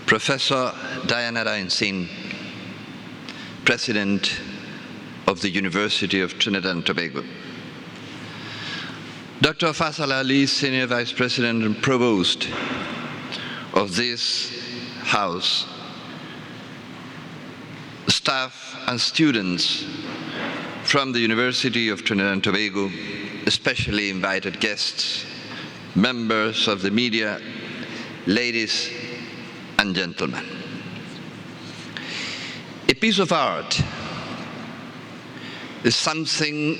Professor Diana Reinsin, President of the University of Trinidad and Tobago. Dr. Faisal Ali, Senior Vice President and Provost of this House, staff and students from the University of Trinidad and Tobago, especially invited guests, members of the media, ladies and gentlemen. A piece of art is something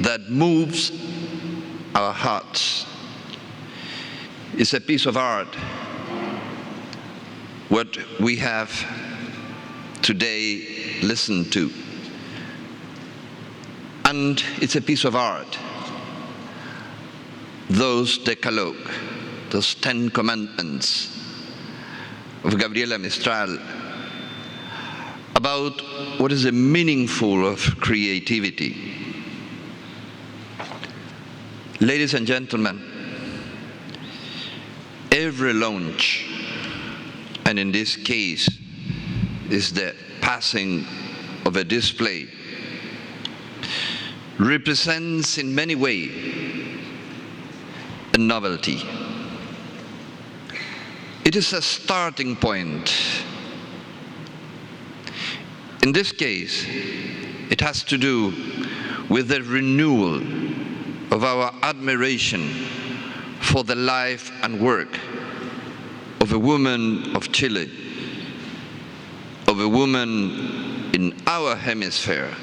that moves our hearts. It's a piece of art what we have today listened to. And it's a piece of art, those Decalogue, those 10 Commandments of Gabriela Mistral about what is the meaningful of creativity. Ladies and gentlemen, every launch, and in this case is the passing of a display, represents in many ways a novelty. It is a starting point. In this case, it has to do with the renewal of our admiration for the life and work of a woman of Chile, of a woman in our hemisphere,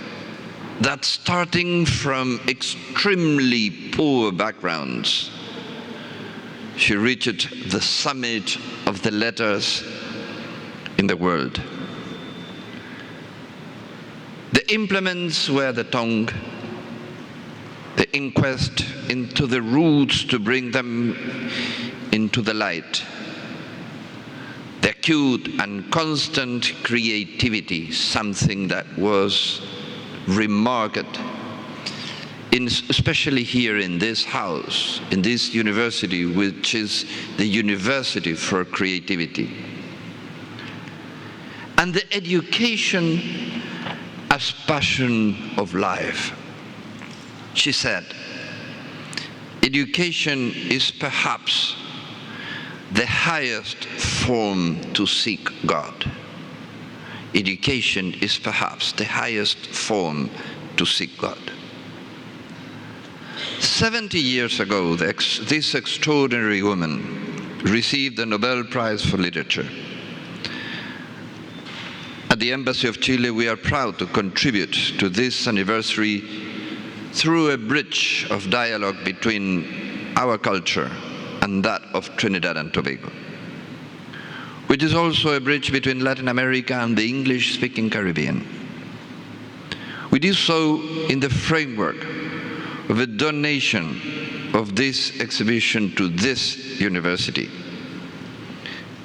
that starting from extremely poor backgrounds, she reached the summit of the letters in the world. The implements were the tongue, the inquest into the roots to bring them into the light, the acute and constant creativity, something that was remarked, especially here in this house, in this university, which is the University for Creativity. And the education as passion of life. She said, education is perhaps the highest form to seek God. Education is perhaps the highest form to seek God. 70 years ago, this extraordinary woman received the Nobel Prize for Literature. At the Embassy of Chile, we are proud to contribute to this anniversary through a bridge of dialogue between our culture and that of Trinidad and Tobago, which is also a bridge between Latin America and the English-speaking Caribbean. We do so in the framework of a donation of this exhibition to this university,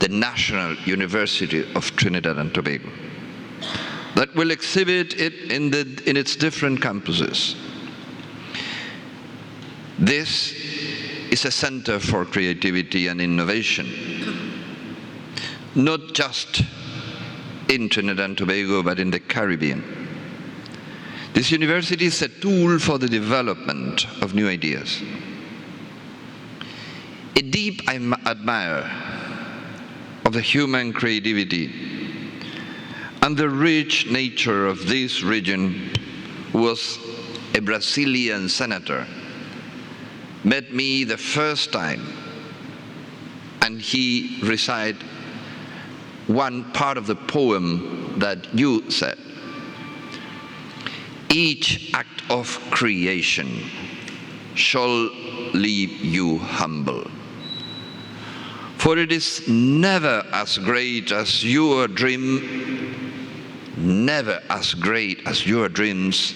the National University of Trinidad and Tobago, that will exhibit it in its different campuses. This is a center for creativity and innovation, not just in Trinidad and Tobago, but in the Caribbean. This university is a tool for the development of new ideas. A deep admirer of the human creativity and the rich nature of this region was a Brazilian senator, met me the first time, and he recited one part of the poem that you said. Each act of creation shall leave you humble, for it is never as great as your dream, never as great as your dreams,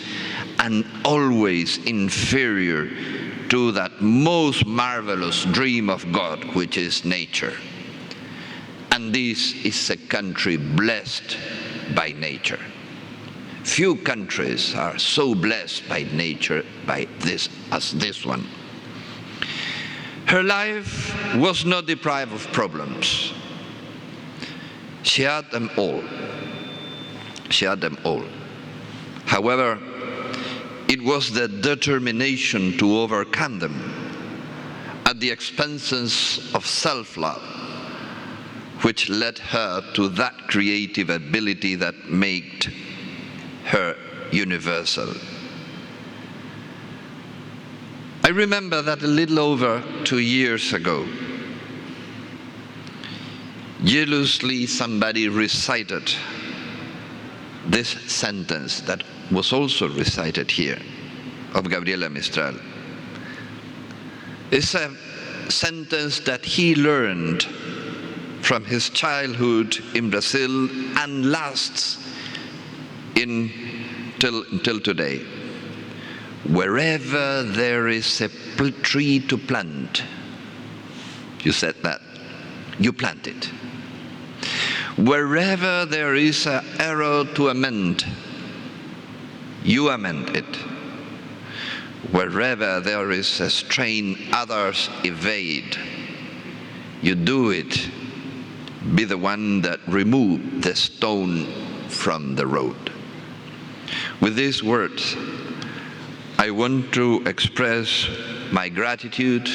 and always inferior to that most marvelous dream of God, which is nature. And this is a country blessed by nature. Few countries are so blessed by nature as this one. Her life was not deprived of problems. She had them all. She had them all. However, it was the determination to overcome them at the expenses of self-love which led her to that creative ability that made her universal. I remember that a little over 2 years ago, jealously somebody recited this sentence that was also recited here of Gabriela Mistral. It's a sentence that he learned from his childhood in Brazil and lasts till today. Wherever there is a tree to plant, you said that, you plant it. Wherever there is an error to amend, you amend it. Wherever there is a strain others evade, you do it. Be the one that remove the stone from the road. With these words, I want to express my gratitude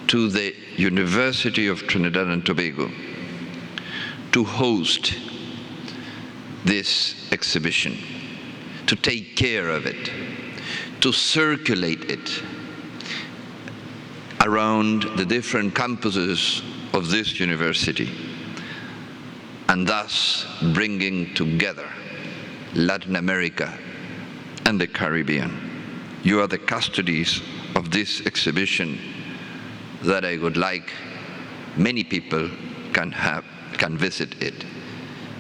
to the University of Trinidad and Tobago to host this exhibition, to take care of it, to circulate it around the different campuses of this university, and thus bringing together Latin America and the Caribbean. You are the custodies of this exhibition that I would like many people can visit it.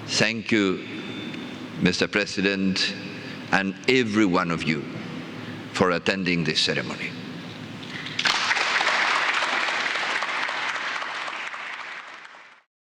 Thank you, Mr. President, and every one of you for attending this ceremony.